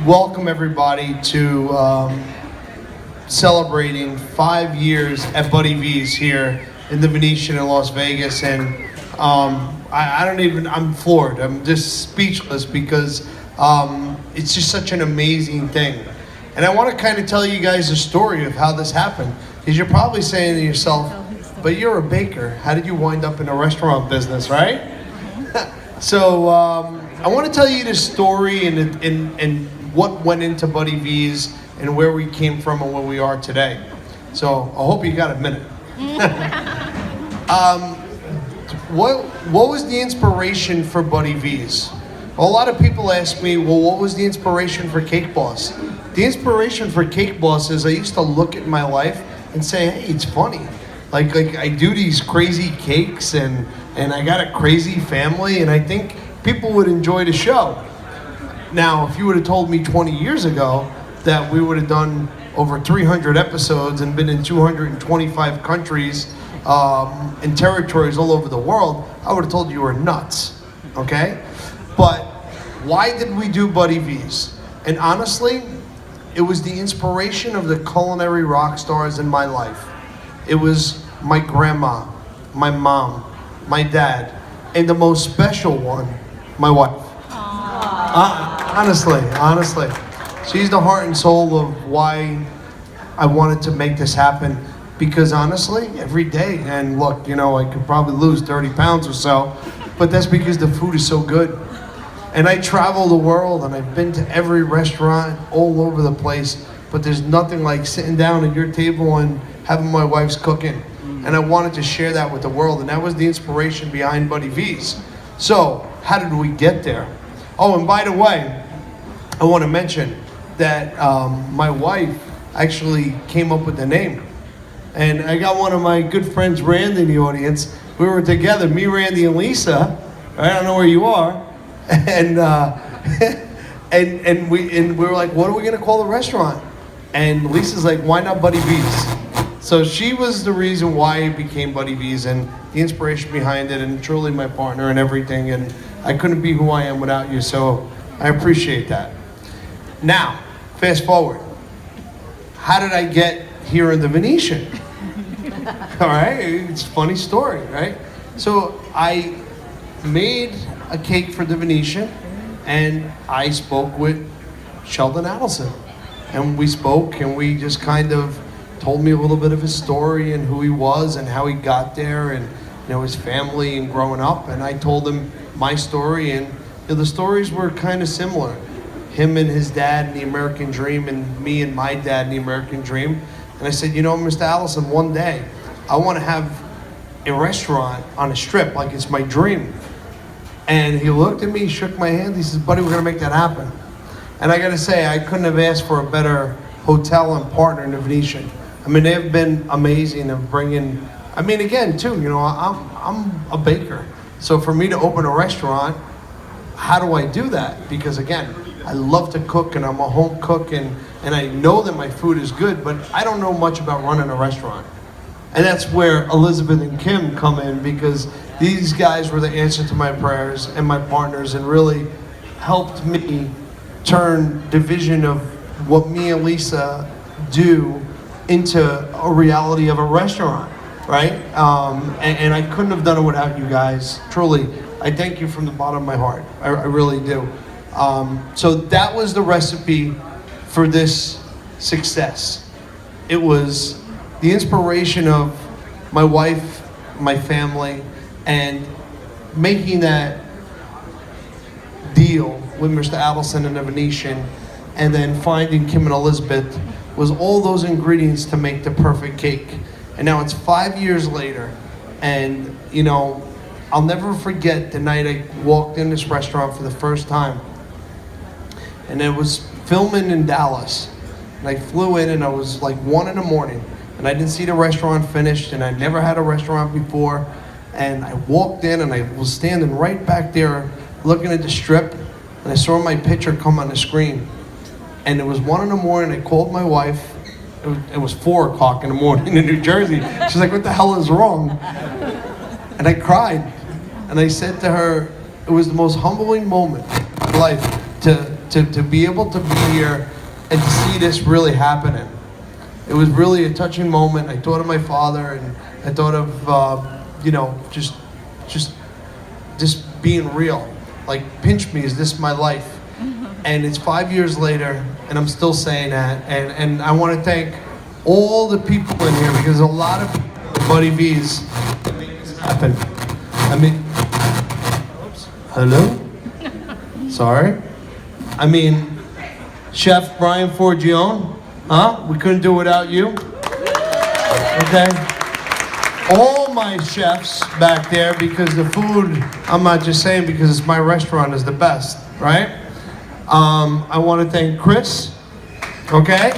welcome everybody to celebrating 5 years at Buddy V's here in the Venetian in Las Vegas. And I don't even, I'm floored. I'm just speechless because it's just such an amazing thing. And I want to kind of tell you guys a story of how this happened. Because you're probably saying to yourself, but you're a baker. How did you wind up in a restaurant business, right? So I want to tell you the story and what went into Buddy V's and where we came from and where we are today. So I hope you got a minute. What was the inspiration for Buddy V's? Well, a lot of people ask me, well, what was the inspiration for Cake Boss? The inspiration for Cake Boss is I used to look at my life and say, hey, it's funny. Like I do these crazy cakes and I got a crazy family and I think people would enjoy the show. Now, if you would have told me 20 years ago that we would have done over 300 episodes and been in 225 countries and territories all over the world, I would have told you were nuts, okay? But why did we do Buddy V's? And honestly, it was the inspiration of the culinary rock stars in my life. It was my grandma, my mom, my dad, and the most special one, my wife. Honestly. She's the heart and soul of why I wanted to make this happen. Because honestly, every day, and look, you know, I could probably lose 30 pounds or so, but that's because the food is so good. And I travel the world and I've been to every restaurant all over the place, but there's nothing like sitting down at your table and having my wife's cooking. And I wanted to share that with the world, and that was the inspiration behind Buddy V's. So, how did we get there? Oh, and by the way, I want to mention that my wife actually came up with the name. And I got one of my good friends, Randy, in the audience. We were together, me, Randy, and Lisa. I don't know where you are. And and we were like, what are we gonna call the restaurant? And Lisa's like, why not Buddy V's? So she was the reason why it became Buddy V's and the inspiration behind it, and truly my partner and everything. And I couldn't be who I am without you, so I appreciate that. Now, fast forward. How did I get here in the Venetian? All right, it's a funny story, right? So I made a cake for the Venetian, and I spoke with Sheldon Adelson. And we spoke, and we just kind of told me a little bit of his story and who he was and how he got there and, you know, his family and growing up. And I told him my story, and, you know, the stories were kind of similar. Him and his dad and the American dream, and me and my dad and the American dream. And I said, you know, Mr. Allison, one day I want to have a restaurant on a strip, like it's my dream. And he looked at me, shook my hand, he says, buddy, we're gonna make that happen. And I gotta say, I couldn't have asked for a better hotel and partner in the Venetian. I mean, they've been amazing of bringing, I mean, again, too, you know, I'm a baker. So for me to open a restaurant, how do I do that? Because again, I love to cook and I'm a home cook and I know that my food is good, but I don't know much about running a restaurant. And that's where Elizabeth and Kim come in, because these guys were the answer to my prayers and my partners and really helped me turn the vision of what me and Lisa do into a reality of a restaurant, right? And I couldn't have done it without you guys. Truly, I thank you from the bottom of my heart. I really do. So that was the recipe for this success. It was the inspiration of my wife, my family, and making that deal with Mr. Adelson and the Venetian, and then finding Kim and Elizabeth was all those ingredients to make the perfect cake. And now it's 5 years later, and you know, I'll never forget the night I walked in this restaurant for the first time. And it was filming in Dallas. And I flew in and I was like 1 in the morning. And I didn't see the restaurant finished, and I never had a restaurant before. And I walked in and I was standing right back there looking at the strip, and I saw my picture come on the screen. And it was 1 in the morning, I called my wife. It was 4 o'clock in the morning in New Jersey. She's like, what the hell is wrong? And I cried. And I said to her, it was the most humbling moment in my life to to be able to be here and to see this really happening. It was really a touching moment. I thought of my father, and I thought of just being real. Like, pinch me, is this my life? And it's 5 years later, and I'm still saying that. And I want to thank all the people in here, because there's a lot of people at Buddy V's that make this happen. I mean, oops, hello? Sorry. I mean, Chef Brian Forgione, huh? We couldn't do it without you. Okay. All my chefs back there, because the food, I'm not just saying because it's my restaurant, is the best, right? I want to thank Chris, okay?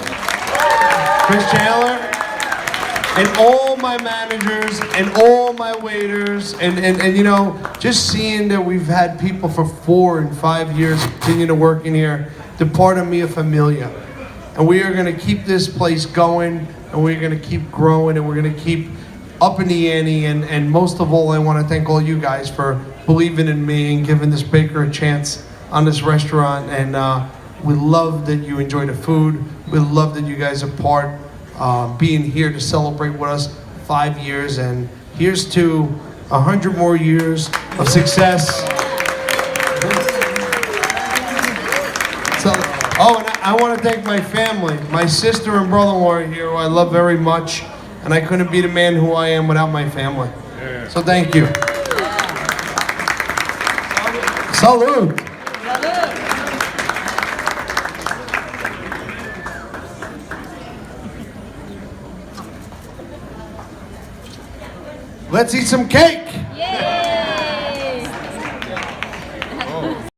Chris Chandler, and all my managers, and all my waiters, and you know, just seeing that we've had people for 4 and 5 years continue to work in here, they're part of Mia Familia. And we are gonna keep this place going, and we're gonna keep growing, and we're gonna keep up in the ante, and most of all, I wanna thank all you guys for believing in me and giving this baker a chance on this restaurant. And we love that you enjoy the food. We love that you guys are part, being here to celebrate with us 5 years, and here's to 100 more years of success. So, oh, and I want to thank my family. My sister and brother-in-law are here, who I love very much, and I couldn't be the man who I am without my family. So thank you. Salud. Let's eat some cake.